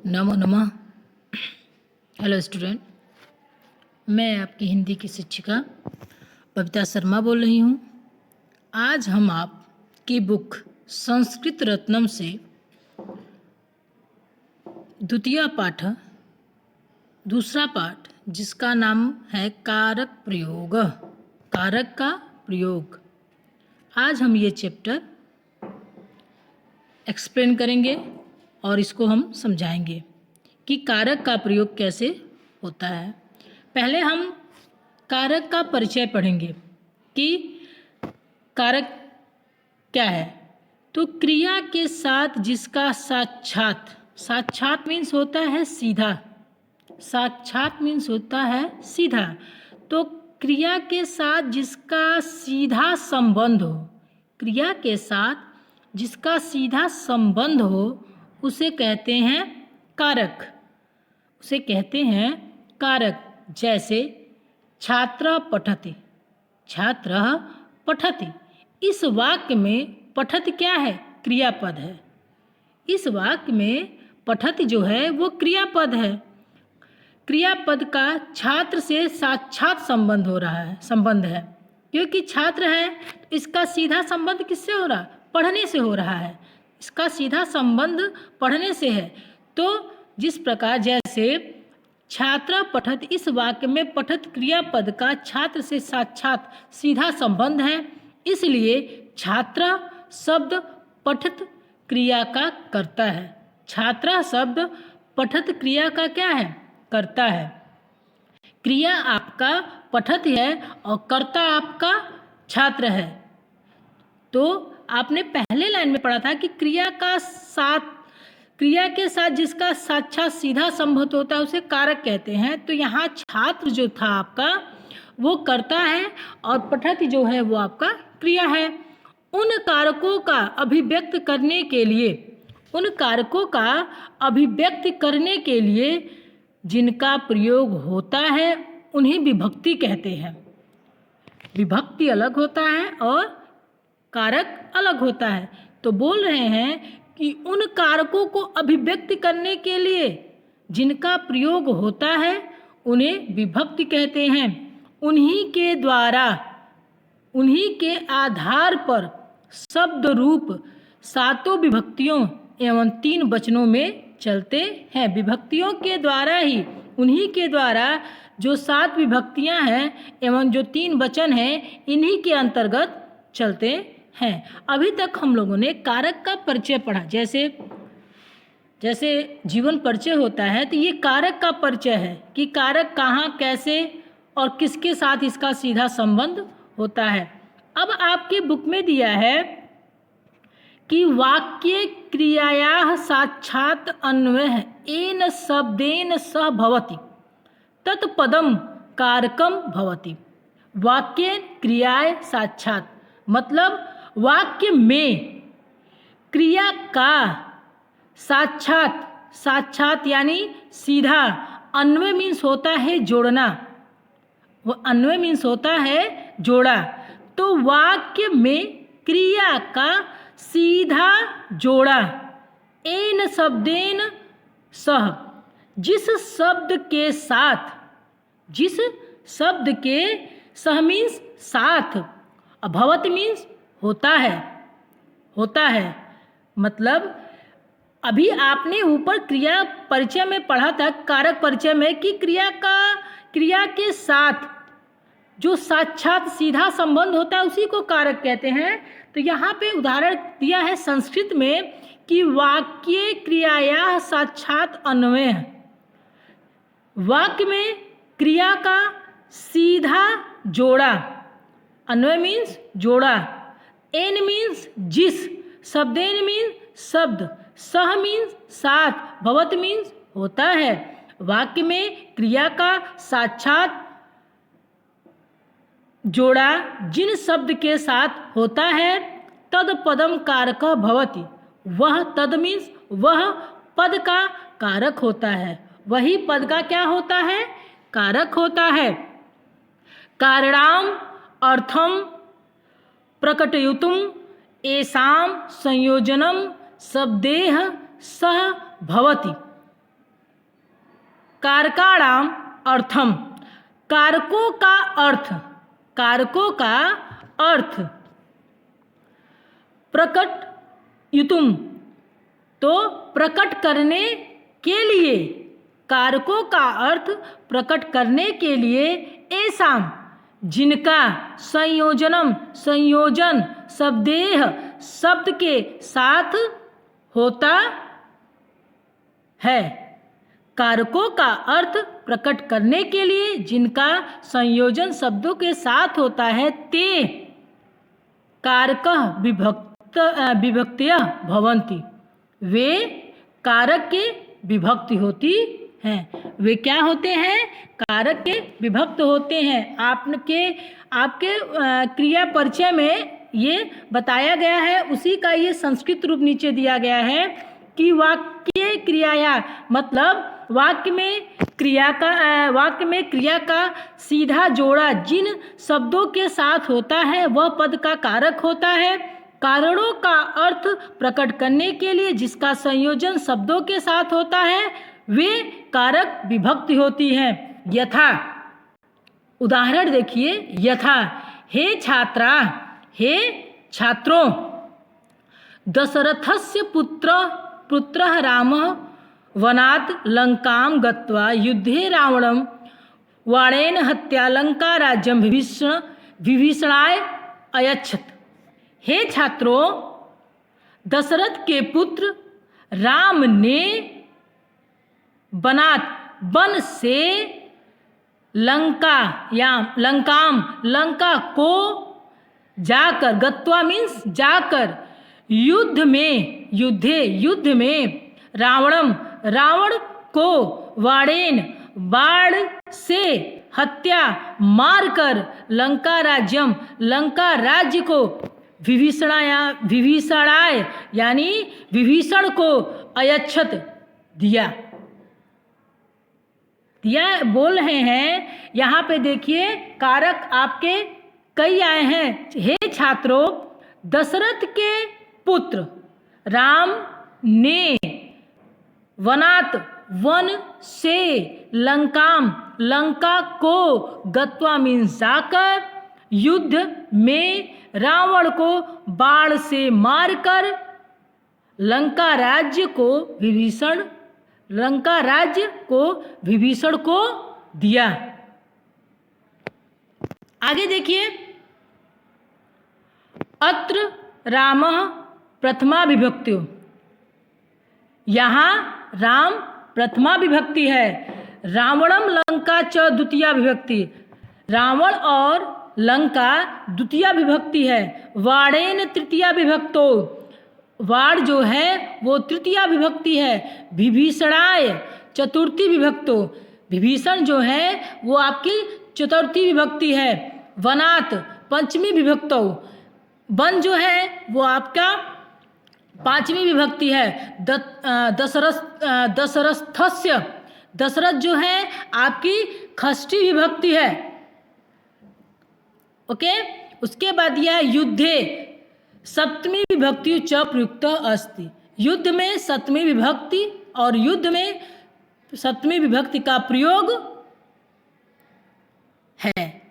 नमो नमः। Hello student, मैं आपकी हिंदी की शिक्षिका बबीता शर्मा बोल रही हूँ। आज हम आपकी बुक संस्कृत रत्नम से द्वितीय पाठ, दूसरा पाठ जिसका नाम है कारक प्रयोग, कारक का प्रयोग, आज हम ये चैप्टर एक्सप्लेन करेंगे और इसको हम समझाएंगे कि कारक का प्रयोग कैसे होता है। पहले हम कारक का परिचय पढ़ेंगे कि कारक क्या है। तो क्रिया के साथ जिसका साक्षात, साक्षात मीन्स होता है सीधा, साक्षात मीन्स होता है सीधा, तो क्रिया के साथ जिसका सीधा संबंध हो, क्रिया के साथ जिसका सीधा संबंध हो उसे कहते हैं कारक, उसे कहते हैं कारक। जैसे छात्र पठति, छात्र पठति, इस वाक्य में पठति क्या है? क्रियापद है। इस वाक्य में पठति जो है वो क्रियापद है। क्रियापद का छात्र से साक्षात संबंध हो रहा है, संबंध है, क्योंकि छात्र है। इसका सीधा संबंध किससे हो रहा? पढ़ने से हो रहा है। इसका सीधा संबंध पढ़ने से है। तो जिस प्रकार जैसे छात्र पठत, इस वाक्य में पठत क्रियापद का छात्र से साक्षात सीधा संबंध है, इसलिए छात्र शब्द पठत क्रिया का करता है। छात्र शब्द पठत क्रिया का क्या है? करता है। क्रिया आपका पठत है और कर्ता आपका छात्र है। तो आपने पहले लाइन में पढ़ा था कि क्रिया के साथ जिसका साक्षात सीधा संबंध होता है उसे कारक कहते हैं। तो यहाँ छात्र जो था आपका वो कर्ता है और पठत जो है वो आपका क्रिया है। उन कारकों का अभिव्यक्त करने के लिए, उन कारकों का अभिव्यक्त करने के लिए जिनका प्रयोग होता है उन्हें विभक्ति कहते हैं। विभक्ति अलग होता है और कारक अलग होता है। तो बोल रहे हैं कि उन कारकों को अभिव्यक्त करने के लिए जिनका प्रयोग होता है उन्हें विभक्ति कहते हैं। उन्हीं के द्वारा, उन्हीं के आधार पर शब्द रूप सातों विभक्तियों एवं 3 वचनों में चलते हैं। विभक्तियों के द्वारा ही, उन्हीं के द्वारा जो 7 विभक्तियां हैं एवं जो 3 वचन हैं इन्हीं के अंतर्गत चलते हैं। अभी तक हम लोगों ने कारक का परिचय पढ़ा। जैसे जीवन परिचय होता है तो ये कारक का परिचय है कि कारक कहाँ, कैसे और किसके साथ इसका सीधा संबंध होता है। अब आपके बुक में दिया है कि वाक्ये क्रियायाः साक्षात् अन्वयः येन शब्देन सह भवति तत्पदम कारकम भवति। वाक्ये क्रियाए साक्षात् मतलब वाक्य में क्रिया का साक्षात, साक्षात यानी सीधा, अन्वय मीन्स होता है जोड़ना, वो अन्वय मीन्स होता है जोड़ा। तो वाक्य में क्रिया का सीधा जोड़ा एन शब्देन सह, जिस शब्द के साथ, जिस शब्द के सह मीन्स साथ, अभवत मीन्स होता है, होता है। मतलब अभी आपने ऊपर क्रिया परिचय में पढ़ा था, कारक परिचय में, कि क्रिया के साथ जो साक्षात सीधा संबंध होता है उसी को कारक कहते हैं। तो यहाँ पे उदाहरण दिया है संस्कृत में कि वाक्ये क्रियायाः साक्षात् अन्वय, वाक्य में क्रिया का सीधा जोड़ा, अन्वय मीन्स जोड़ा, एन मीन्स जिस, शब्देन मीन्स शब्द, सह मीन्स साथ, भवत मीन्स होता है। वाक्य में क्रिया का साक्षात जोड़ा जिन शब्द के साथ होता है तद पदम कारक भवति, वह तद मीन्स वह पद का कारक होता है, वही पद का क्या होता है? कारक होता है। कारणाम अर्थम प्रकटयितुम एषां संयोजनम शब्देह सह भवति। कारकाणाम अर्थम, कारकों का अर्थ, कारकों का अर्थ प्रकट युतुम, तो प्रकट करने के लिए, कारकों का अर्थ प्रकट करने के लिए ऐसाम, जिनका संयोजनम, संयोजन शब्देह, शब्द के साथ होता है। कारकों का अर्थ प्रकट करने के लिए जिनका संयोजन शब्दों के साथ होता है, ते कारकः विभक्तयः भवन्ति, वे कारक के विभक्ति होती हैं। वे क्या होते हैं? कारक के विभक्त होते हैं। आपके क्रिया परिचय में ये बताया गया है, उसी का ये संस्कृत रूप नीचे दिया गया है कि वाक्य क्रियाया, मतलब वाक्य में क्रिया का सीधा जोड़ा जिन शब्दों के साथ होता है वह पद का कारक होता है। कारणों का अर्थ प्रकट करने के लिए जिसका संयोजन शब्दों के साथ होता है वे कारक विभक्ति होती हैं। यथा, उदाहरण देखिए, यथा हे छात्रा, हे छात्रों, दशरथस्य पुत्रः रामः वनात् लंकां गत्वा युद्धे रावणं वाणेन हत्या लंका राज्यं विभीषणाय अयच्छत्। हे छात्रों, दशरथ के पुत्र राम ने वन से लंका को जाकर, गत्वा मीन्स जाकर, युद्ध में रावण को वाणेन, बाण से, हत्या मारकर, लंका राज्य को विभीषणाय यानी विभीषण को अयच्छत दिया बोल रहे हैं। यहाँ पे देखिए कारक आपके कई आए हैं। हे छात्रों, दशरथ के पुत्र राम ने वन से लंका को गत्वा मीन्स जाकर, युद्ध में रावण को बाण से मारकर लंका राज्य को विभीषण को दिया। आगे देखिए, अत्र रामः प्रथमा विभक्ति, यहाँ राम प्रथमा विभक्ति है। रावणम लंका च द्वितीया विभक्ति, रावण और लंका द्वितीया विभक्ति है। वाणेन तृतीया विभक्तो, वाण जो है वो तृतीया विभक्ति है। विभीषणाय चतुर्थी विभक्तो, विभीषण जो है वो आपकी चतुर्थी विभक्ति है। वनात् पंचमी विभक्तो, वन जो है वो आपका पांचवी विभक्ति है। दशरथस्य, दशरथ जो है आपकी षष्ठी विभक्ति है। ओके, उसके बाद यह युद्धे सप्तमी विभक्ति च प्रयुक्त अस्ति, युद्ध में सप्तमी विभक्ति और युद्ध में सप्तमी विभक्ति का प्रयोग है।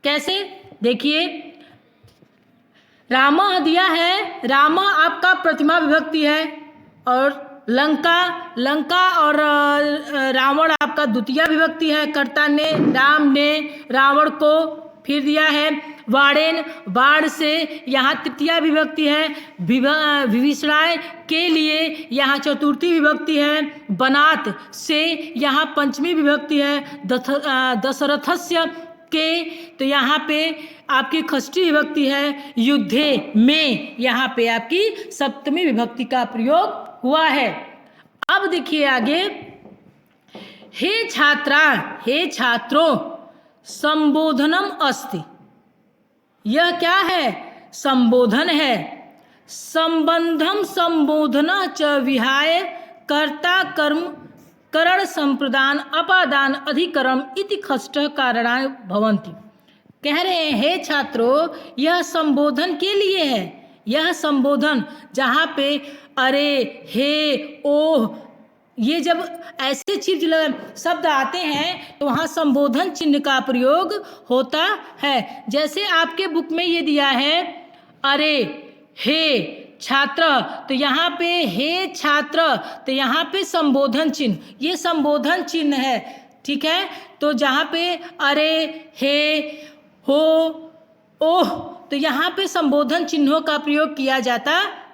कैसे? देखिए, रामः दिया है, रामः आपका प्रथमा विभक्ति है और लंका और रावण आपका द्वितीय विभक्ति है। कर्ता ने, राम ने रावण को फिर दिया है। वाणेन, बाण से, यहाँ तृतीया विभक्ति है। विभीषणाय के लिए यहाँ चतुर्थी विभक्ति है। बनात से यहाँ पंचमी विभक्ति है। दशरथस्य के, तो यहाँ पे आपकी षष्ठी विभक्ति है। युद्धे में यहाँ पे आपकी सप्तमी विभक्ति का प्रयोग हुआ है। अब देखिए आगे, हे छात्रा, हे छात्रों, संबोधनम अस्ति, यह क्या है? संबोधन है। संबंधम संबोधना च विहाय कर्ता कर्म करण संप्रदान अपादान अधिकरण इति षष्ठः कारणाय भवन्ति। कह रहे हैं हे छात्रों, यह संबोधन के लिए है। यह संबोधन जहाँ पे अरे, हे, ओह, ये जब ऐसे शब्द आते हैं तो वहाँ संबोधन चिन्ह का प्रयोग होता है। जैसे आपके बुक में ये दिया है अरे, हे छात्र, तो यहाँ पे हे छात्र, तो यहाँ पे संबोधन चिन्ह, ये संबोधन चिन्ह है, ठीक है। तो जहाँ पे अरे, हे, हो, ओह, तो यहाँ पे संबोधन चिन्हों का प्रयोग किया जाता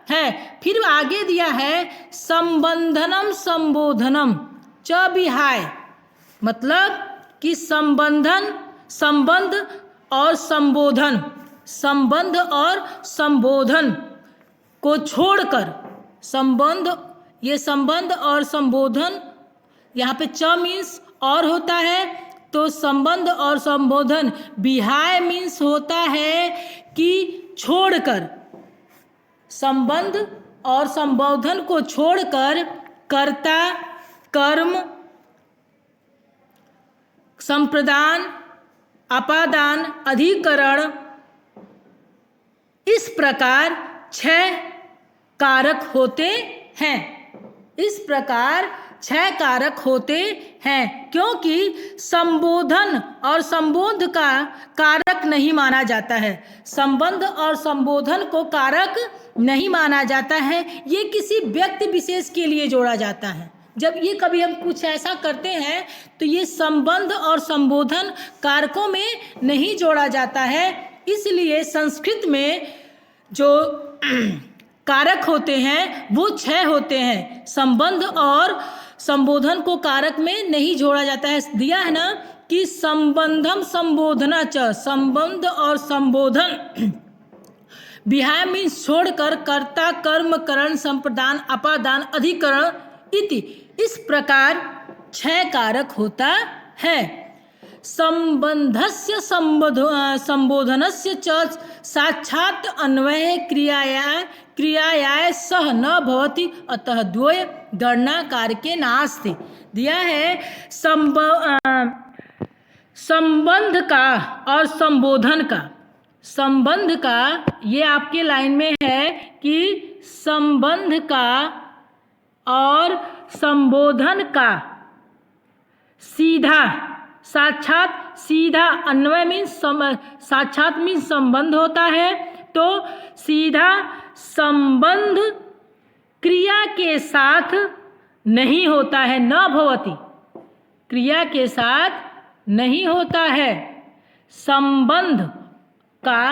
है। फिर आगे दिया है संबंधनम संबोधनम च विहाय, मतलब कि संबंधन, संबंध और संबोधन, संबंध और संबोधन को छोड़कर, संबंध, ये संबंध और संबोधन, यहाँ पे च मीन्स और होता है, तो संबंध और संबोधन, विहाय मीन्स होता है कि छोड़कर, संबंध और संबोधन को छोड़कर कर्ता, कर्म, संप्रदान, अपादान, अधिकरण, इस प्रकार 6 कारक होते हैं। इस प्रकार 6 कारक होते हैं, क्योंकि संबोधन और संबोध का कारक नहीं माना जाता है। संबंध और संबोधन को कारक नहीं माना जाता है, ये किसी व्यक्ति विशेष के लिए जोड़ा जाता है। जब ये कभी हम कुछ ऐसा करते हैं तो ये संबंध और संबोधन कारकों में नहीं जोड़ा जाता है। इसलिए संस्कृत में जो कारक होते हैं वो 6 होते हैं। संबंध और संबोधन को कारक में नहीं जोड़ा जाता है। दिया है ना कि संबंधम संबोधना च, संबंध और संबोधन विहाय मीन्स छोड़कर कर्ता, कर्म, करण, संप्रदान, अपादान, अधिकरण इति, इस प्रकार 6 कारक होता है। संबंधस्य संबोधनस्य च साक्षात अन्वय क्रियाया सह न भवति, अतः द्वय गणना कारके नास्ति। दिया है संबंध का और संबोधन का, संबंध का, ये आपके लाइन में है कि संबंध का और संबोधन का सीधा, साक्षात, सीधा, अन्वय मीन्स साक्षात मीन्स संबंध होता है, तो सीधा संबंध क्रिया के साथ नहीं होता है, न भवति, क्रिया के साथ नहीं होता है। संबंध का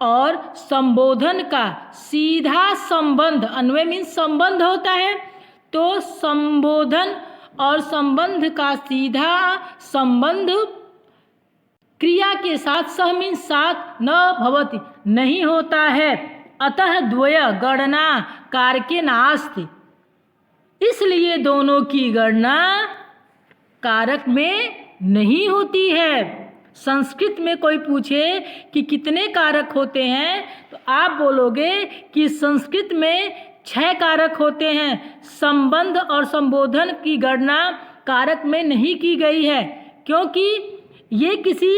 और संबोधन का सीधा संबंध, अन्वय मीन्स संबंध होता है, तो संबोधन और संबंध का सीधा संबंध क्रिया के साथ, सह मीन्स साथ, न भवति नहीं होता है, अतः द्वय गणना कारके नास्ति, इसलिए दोनों की गणना कारक में नहीं होती है। संस्कृत में कोई पूछे कि कितने कारक होते हैं तो आप बोलोगे कि संस्कृत में 6 कारक होते हैं। संबंध और संबोधन की गणना कारक में नहीं की गई है, क्योंकि ये किसी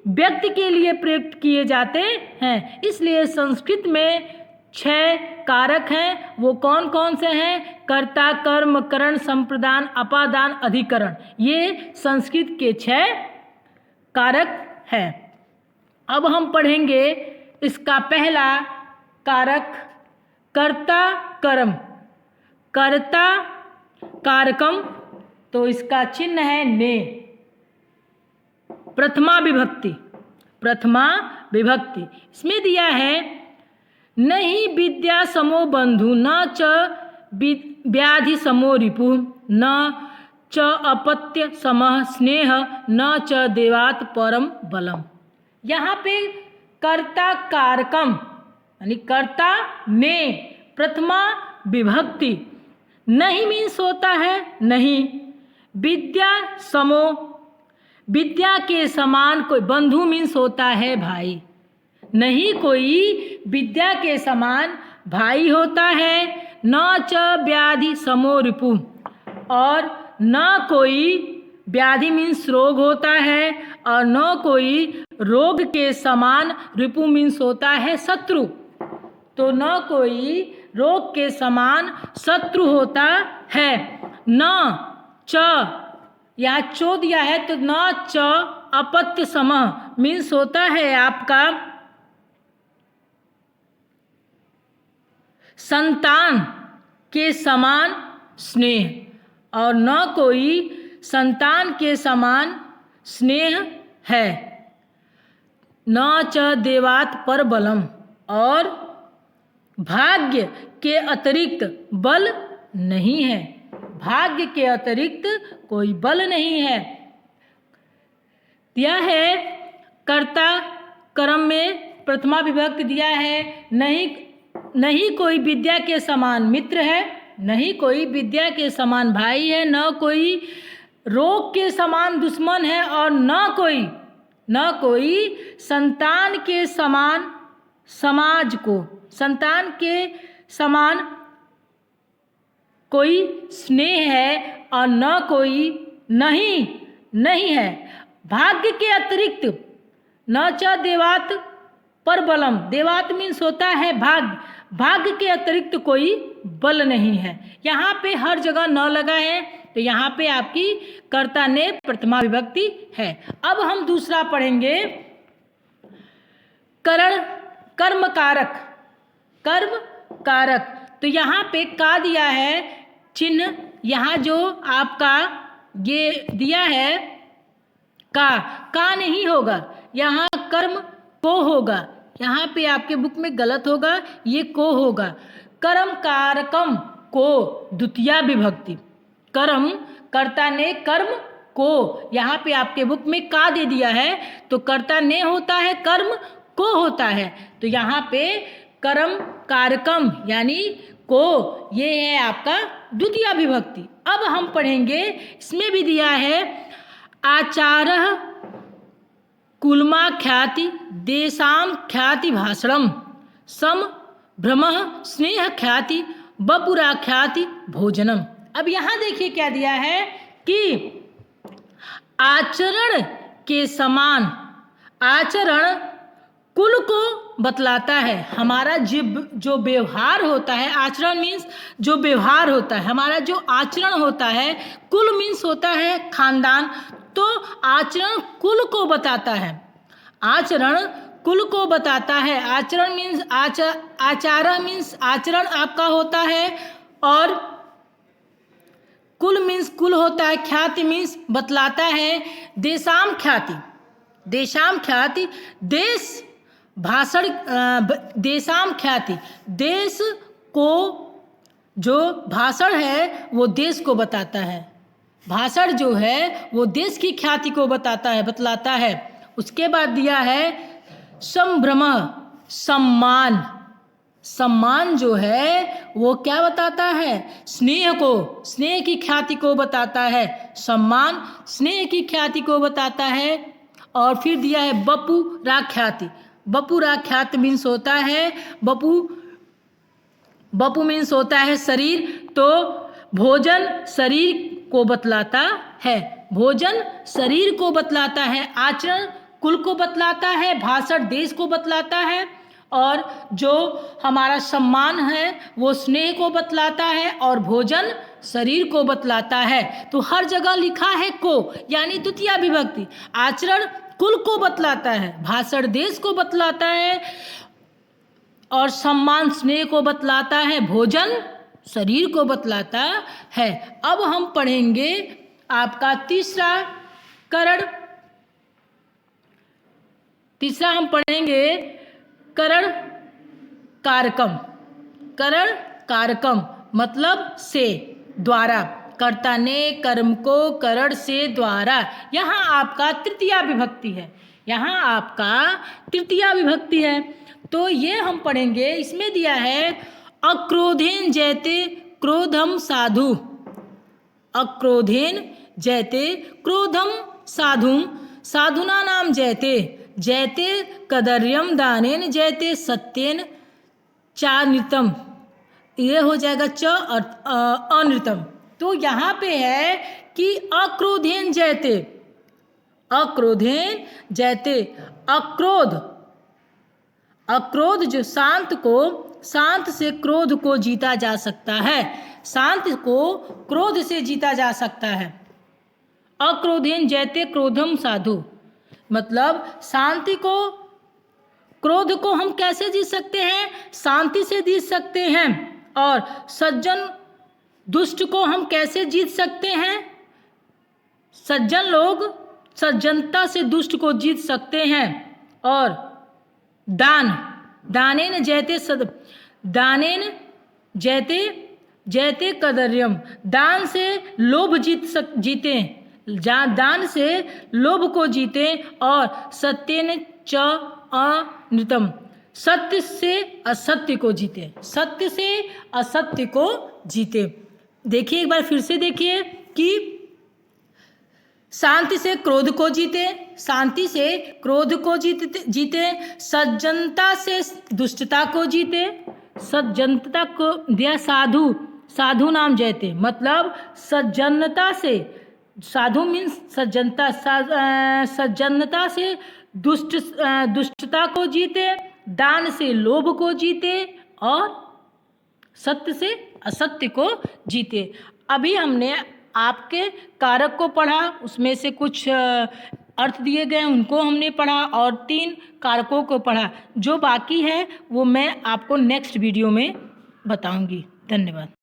व्यक्ति के लिए प्रयुक्त किए जाते हैं। इसलिए संस्कृत में 6 कारक हैं। वो कौन कौन से हैं? कर्ता, कर्म, करण, संप्रदान, अपादान, अधिकरण, ये संस्कृत के 6 कारक है। अब हम पढ़ेंगे इसका पहला कारक, कर्ता कर्म। कर्ता कारकम, तो इसका चिन्ह है ने, प्रथमा विभक्ति, प्रथमा विभक्ति। इसमें दिया है नहीं विद्या समो बंधु, न च व्याधि समो रिपु, न च अपत्य समः स्नेह, न च देवात् परम बलम। यहाँ पे कर्ता कारकम यानी कर्ता ने, प्रथमा विभक्ति, नहीं मीन्स होता है नहीं, विद्या समो, विद्या के समान कोई, बंधु मीन्स होता है भाई, नहीं कोई विद्या के समान भाई होता है, न च व्याधि समो रिपु, और न कोई व्याधि मीन्स रोग होता है, और न कोई रोग के समान, रिपु मीन्स होता है शत्रु, तो न कोई रोग के समान शत्रु होता है। न च, यहाँ चो दिया है तो न च अपत्य सम मीन्स होता है आपका संतान के समान स्नेह, और न कोई संतान के समान स्नेह है। न च देवात पर बलम, और भाग्य के अतिरिक्त बल नहीं है, भाग्य के अतिरिक्त कोई बल नहीं है। दिया है कर्ता कर्म में प्रथमा विभक्ति दिया है, नहीं कोई विद्या के समान मित्र है, नहीं कोई विद्या के समान भाई है, न कोई रोग के समान दुश्मन है, और न कोई संतान के समान समाज को, संतान के समान कोई स्नेह है, और न कोई नहीं है। भाग्य के अतिरिक्त न च देवात पर बलम, देवात मीन्स होता है भाग्य के अतिरिक्त कोई बल नहीं है। यहाँ पे हर जगह न लगा है, तो यहाँ पे आपकी कर्ता ने प्रथमा विभक्ति है। अब हम दूसरा पढ़ेंगे कर्म कारक। तो यहाँ पे का दिया है चिन्ह, यहाँ जो आपका ये दिया है का नहीं होगा, यहाँ कर्म को होगा, यहाँ पे आपके बुक में गलत होगा, ये को होगा। कर्म कारकम को द्वितीया विभक्ति, कर्म कर्ता ने कर्म को, यहाँ पे आपके बुक में का दे दिया है, तो कर्ता ने होता है, कर्म को होता है, तो यहाँ पे कर्म कारकम यानी को, ये है आपका द्वितीया विभक्ति। अब हम पढ़ेंगे, इसमें भी दिया है आचारः कुलमा ख्याति देशाम ख्याति भाषणम सम भ्रमः स्नेह ख्याति बपुरा ख्याति भोजनम। अब यहाँ देखिए क्या दिया है कि आचरण के समान, आचरण कुल को बतलाता है, हमारा जो व्यवहार होता है, आचरण मीन्स जो व्यवहार होता है, हमारा जो आचरण होता है, कुल मीन्स होता है खानदान, तो आचरण कुल को बताता है, आचरण कुल को बताता है। आचरण मीन्स आचार मीन्स आचरण आपका होता है, और कुल मीन्स कुल होता है, ख्याति मीन्स बतलाता है। देशाम ख्याति देश भाषण, देशाम ख्याति देश को जो भाषण है वो देश को बताता है, भाषण जो है वो देश की ख्याति को बतलाता है। उसके बाद दिया है संभ्रम, सम्मान जो है वो क्या बताता है, स्नेह को, स्नेह की ख्याति को बताता है, सम्मान स्नेह की ख्याति को बताता है। और फिर दिया है बपुरा ख्याति मीन्स होता है, बपु मीन्स होता है शरीर, तो भोजन शरीर को बतलाता है, भोजन शरीर को बतलाता है, आचरण कुल को बतलाता है, भाषण देश को बतलाता है, और जो हमारा सम्मान है वो स्नेह को बतलाता है, और भोजन शरीर को बतलाता है। तो हर जगह लिखा है को, यानी द्वितीया विभक्ति, आचरण कुल को बतलाता है, भाषण देश को बतलाता है, और सम्मान स्नेह को बतलाता है, भोजन शरीर को बतलाता है। अब हम पढ़ेंगे आपका तीसरा हम पढ़ेंगे करण कारकम मतलब से, द्वारा, कर्ता ने कर्म को करण से द्वारा, यहाँ आपका तृतीया विभक्ति है, यहाँ आपका तृतीया विभक्ति है। तो ये हम पढ़ेंगे, इसमें दिया है अक्रोधेन जयते क्रोधम साधु, अक्रोधेन जयते क्रोधम साधु, साधुना नाम जयते, जयते कदर्यम दानेन जयते सत्येन चानृतम, ये हो जाएगा च अनृतम। तो यहाँ पे है कि अक्रोधेन जयते, अक्रोधेन जयते, अक्रोध जो शांत को शांत से क्रोध को जीता जा सकता है। शांत को क्रोध से जीता जा सकता है। अक्रोधेन जयते क्रोधम साधु, मतलब शांति को, क्रोध को हम कैसे जीत सकते हैं? शांति से जीत सकते हैं। और सज्जन दुष्ट को हम कैसे जीत सकते हैं? सज्जन लोग सज्जनता से दुष्ट को जीत सकते हैं। और दानेन जयते कदर्यम, दान से लोभ जीते, दान से लोभ को जीते। और सत्येन च अनृतम, सत्य से असत्य को जीते, सत्य से असत्य को जीते। देखिए एक बार फिर से देखिए कि शांति से क्रोध को जीते, शांति से क्रोध को जीते, सज्जनता से दुष्टता को जीते, सज्जनता को दिया साधु नाम जयते, मतलब सज्जनता से, साधु मीन्स सज्जनता, सज्जनता से दुष्टता को जीते, दान से लोभ को जीते और सत्य से असत्य को जीते। अभी हमने आपके कारक को पढ़ा, उसमें से कुछ अर्थ दिए गए उनको हमने पढ़ा और 3 कारकों को पढ़ा। जो बाकी है वो मैं आपको नेक्स्ट वीडियो में बताऊंगी। धन्यवाद।